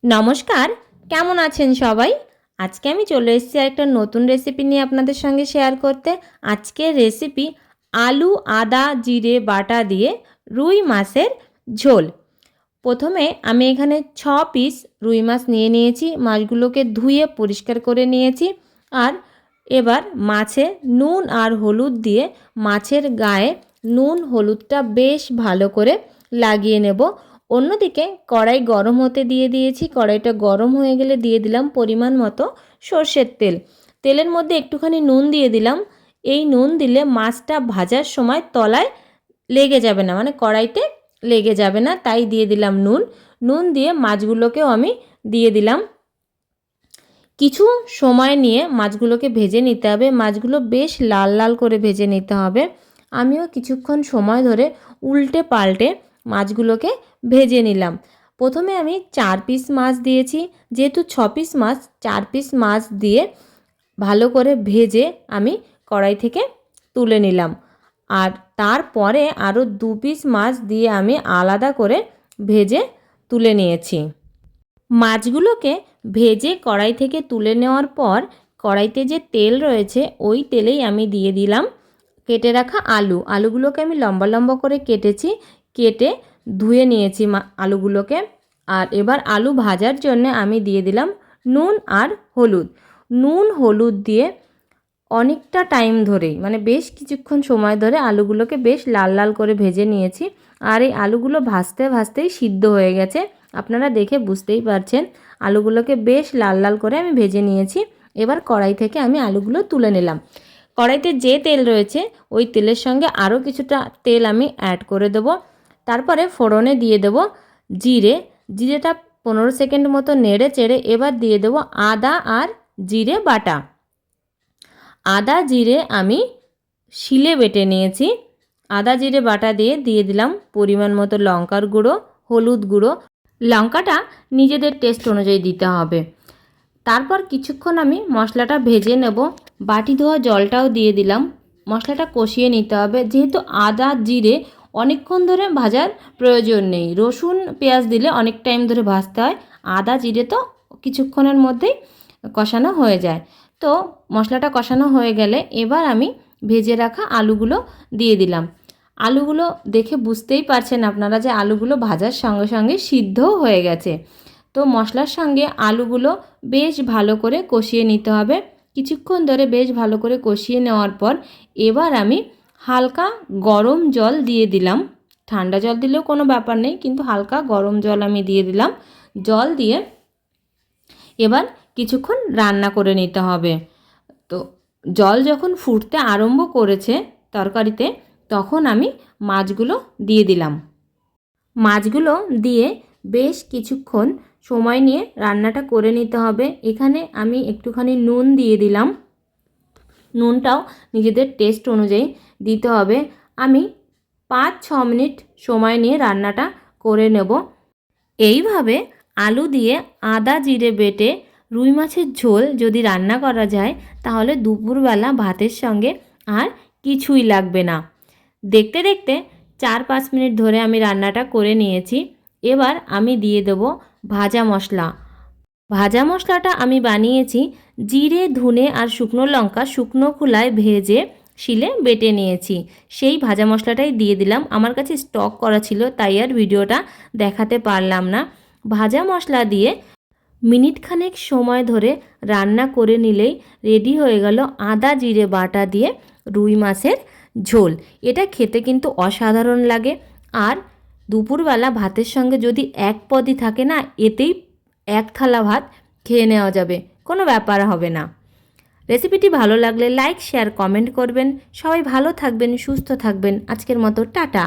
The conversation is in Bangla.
নমস্কার, কেমন আছেন সবাই? আজকে আমি চলে এসেছি একটা নতুন রেসিপি নিয়ে আপনাদের সঙ্গে শেয়ার করতে। আজকের রেসিপি আলু, আদা, জিরে বাটা দিয়ে রুই মাছের ঝোল। প্রথমে আমি এখানে 6 পিস রুই মাছ নিয়ে নিয়েছি। মাছগুলোকে ধুয়ে পরিষ্কার করে নিয়েছি। আর এবার মাছে নুন আর হলুদ দিয়ে মাছের গায়ে নুন হলুদটা বেশ ভালো করে লাগিয়ে নেব। অন্যদিকে কড়াই গরম হতে দিয়ে দিয়েছি। কড়াইটা গরম হয়ে গেলে দিয়ে দিলাম পরিমাণ মতো সর্ষের তেল। তেলের মধ্যে একটুখানি নুন দিয়ে দিলাম। এই নুন দিলে মাছটা ভাজার সময় তলায় লেগে যাবে না, মানে কড়াইতে লেগে যাবে না, তাই দিয়ে দিলাম নুন। নুন দিয়ে মাছগুলোকেও আমি দিয়ে দিলাম। কিছু সময় নিয়ে মাছগুলোকে ভেজে নিতে হবে। মাছগুলো বেশ লাল লাল করে ভেজে নিতে হবে। আমিও কিছুক্ষণ সময় ধরে উল্টে পাল্টে মাছগুলোকে ভেজে নিলাম। প্রথমে আমি 4 পিস মাছ দিয়েছি, যেহেতু 6 পিস মাছ 4 পিস মাছ দিয়ে ভালো করে ভেজে আমি কড়াই থেকে তুলে নিলাম। আর তারপরে আরও 2 পিস মাছ দিয়ে আমি আলাদা করে ভেজে তুলে নিয়েছি। মাছগুলোকে ভেজে কড়াই থেকে তুলে নেওয়ার পর কড়াইতে যে তেল রয়েছে ওই তেলেই আমি দিয়ে দিলাম কেটে রাখা আলুগুলোকে আমি লম্বা লম্বা করে কেটেছি, কেটে ধুয়ে নিয়েছি আলুগুলোকে। আর এবার আলু ভাজার জন্য আমি দিয়ে দিলাম নুন আর হলুদ। নুন হলুদ দিয়ে অনেকটা টাইম ধরেই, মানে বেশ কিছুক্ষণ সময় ধরে আলুগুলোকে বেশ লাল লাল করে ভেজে নিয়েছি। আর এই আলুগুলো ভাজতে ভাজতেই সিদ্ধ হয়ে গেছে, আপনারা দেখে বুঝতেই পারছেন। আলুগুলোকে বেশ লাল লাল করে আমি ভেজে নিয়েছি। এবার কড়াই থেকে আমি আলুগুলো তুলে নিলাম। কড়াইতে যে তেল রয়েছে ওই তেলের সঙ্গে আরও কিছুটা তেল আমি অ্যাড করে দেবো। তারপরে ফোড়নে দিয়ে দেবো জিরেটা 15 সেকেন্ড মতো নেড়ে চেড়ে এবার দিয়ে দেবো আদা আর জিরে বাটা। আদা জিরে আমি শিলে বেটে নিয়েছি। আদা জিরে বাটা দিয়ে দিলাম পরিমাণ মতো লঙ্কার গুঁড়ো, হলুদ গুঁড়ো। লঙ্কাটা নিজেদের টেস্ট অনুযায়ী দিতে হবে। তারপর কিছুক্ষণ আমি মশলাটা ভেজে নেব। বাটি ধোয়া জলটাও দিয়ে দিলাম। মশলাটা কষিয়ে নিতে হবে। যেহেতু আদা জিরে অনেকক্ষণ ধরে ভাজার প্রয়োজন নেই, রসুন পেঁয়াজ দিলে অনেক টাইম ধরে ভাজতে হয়। আদা জিরে তো কিছুক্ষণের মধ্যেই কষানো হয়ে যায়। তো মশলাটা কষানো হয়ে গেলে এবার আমি ভেজে রাখা আলুগুলো দিয়ে দিলাম। আলুগুলো দেখে বুঝতেই পারছেন আপনারা যে আলুগুলো ভাজার সঙ্গে সঙ্গে সিদ্ধও হয়ে গেছে। তো মশলার সঙ্গে আলুগুলো বেশ ভালো করে কষিয়ে নিতে হবে। কিছুক্ষণ ধরে বেশ ভালো করে কষিয়ে নেওয়ার পর এবার আমি হালকা গরম জল দিয়ে দিলাম। ঠান্ডা জল দিলেও কোনো ব্যাপার নেই, কিন্তু হালকা গরম জল আমি দিয়ে দিলাম। জল দিয়ে এবার কিছুক্ষণ রান্না করে নিতে হবে। তো জল যখন ফুটতে আরম্ভ করেছে তরকারিতে, তখন আমি মাছগুলো দিয়ে দিলাম। মাছগুলো দিয়ে বেশ কিছুক্ষণ সময় নিয়ে রান্নাটা করে নিতে হবে। এখানে আমি একটুখানি নুন দিয়ে দিলাম। নুনটাও নিজেদের টেস্ট অনুযায়ী দিতে হবে। আমি 5-6 মিনিট সময় নিয়ে রান্নাটা করে নেব। এইভাবে আলু দিয়ে আদা জিরে বেটে রুই মাছের ঝোল যদি রান্না করা যায় তাহলে দুপুরবেলা ভাতের সঙ্গে আর কিছুই লাগবে না। দেখতে দেখতে 4-5 মিনিট ধরে আমি রান্নাটা করে নিয়েছি। এবার আমি দিয়ে দেব ভাজা মশলা। ভাজা মশলাটা আমি বানিয়েছি জিরে ধনে আর শুকনো লঙ্কা শুকনো খোলায় ভেজে শিলে বেটে নিয়েছি। সেই ভাজা মশলাটাই দিয়ে দিলাম। আমার কাছে স্টক করা ছিল তাই আর ভিডিওটা দেখাতে পারলাম না। ভাজা মশলা দিয়ে মিনিট খানেক সময় ধরে রান্না করে নিলেই রেডি হয়ে গেল আদা জিরে বাটা দিয়ে রুই মাছের ঝোল। এটা খেতে কিন্তু অসাধারণ লাগে। আর দুপুরবেলা ভাতের সঙ্গে যদি এক পদই থাকে না, এতেই 1 থালা ভাত খেয়ে নেওয়া যাবে, কোনো ব্যাপার হবে না। রেসিপিটি ভালো লাগলে লাইক শেয়ার কমেন্ট করবেন। সবাই ভালো থাকবেন, সুস্থ থাকবেন। আজকের মতো টাটা।